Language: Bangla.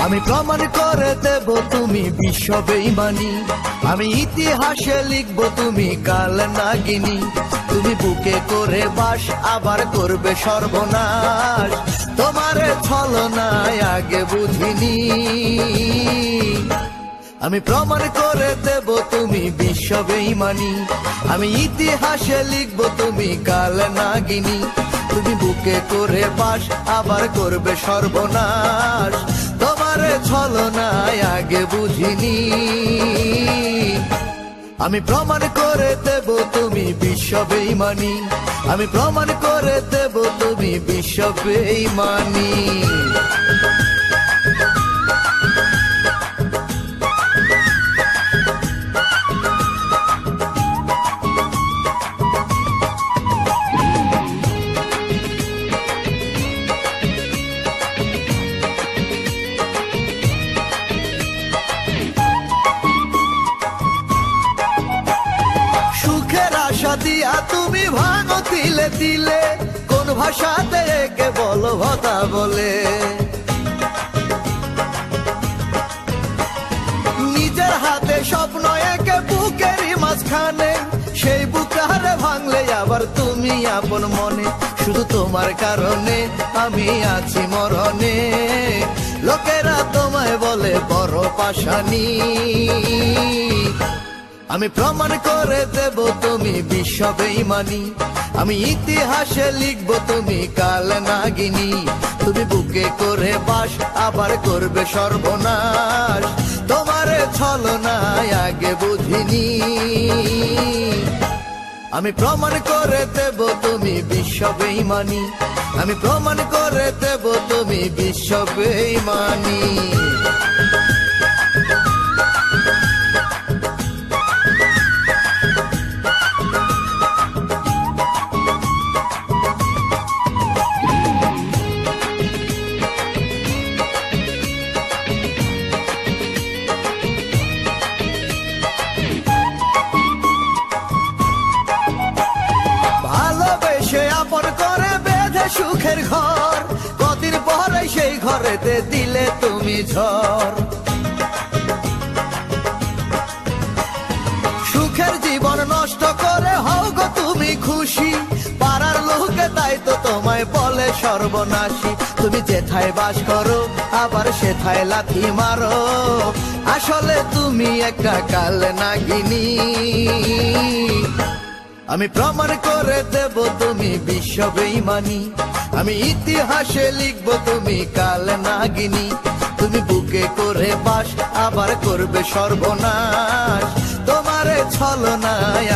আমি প্রমাণ করে দেব তুমি বিশ্ব বেঈমানি, আমি ইতিহাসে লিখব তুমি কাল নাগিনী। তুমি বুকে করে বাস আবার করবে সর্বনাশ, তোমারে ছলনায় আগে বুঝিনি। আমি প্রমাণ করে দেব তুমি বিশ্ব বেঈমানি, আমি ইতিহাসে লিখব তুমি কাল নাগিনী। তুমি বুকে করে বাস আবার করবে সর্বনাশ, তোমারে ছলনায় আগে বুঝিনি। আমি প্রমাণ করে দেব তুমি বিশ্ব বেঈমানি, আমি প্রমাণ করে দেব তুমি বিশ্ব বেঈমানি। দিয়া তুমি ভাঙো তিলে তিলে, কোন ভাষাতে একে বলো কথা বলে। নিজের হাতে স্বপ্ন একে বুকেরই মাঝখানে, সেই বুকারে ভাঙলে আবার তুমি আপন মনে। শুধু তোমার কারণে আমি আছি মরণে, লোকেরা তোমায় বলে বড় পাষাণী। আমি প্রমাণ করে দেব তুমি বিশ্ব বেঈমানি, আমি ইতিহাসে লিখব তুমি কাল নাগিনী। তুমি বুকে করে বাস আবার করবে সর্বনাশ, তোমারে ছলনায় আগে বুঝিনি। আমি প্রমাণ করে দেব তুমি বিশ্ব বেঈমানি, আমি প্রমাণ করে দেব তুমি বিশ্ব বেঈমানি। আপন করে বেঁধে সুখের ঘর, কদিন পরে সেই ঘরেতে দিলে তুমি ঝড়। সুখের জীবন নষ্ট করে হও গো তুমি খুশি, পাড়ার লোকে তাই তো তোমায় বলে সর্বনাশী। তুমি যেথায় বাস করো আবার সেথায় লাথি মারো, আসলে তুমি একটা কাল নাগিনী। আমি প্রমাণ করে দেব তুমি বিশ্ব বেঈমানি, আমি ইতিহাসে লিখব তুমি কাল নাগিনী। তুমি বুকে করে বাস আবার করবে সর্বনাশ, তোমারে ছলনায়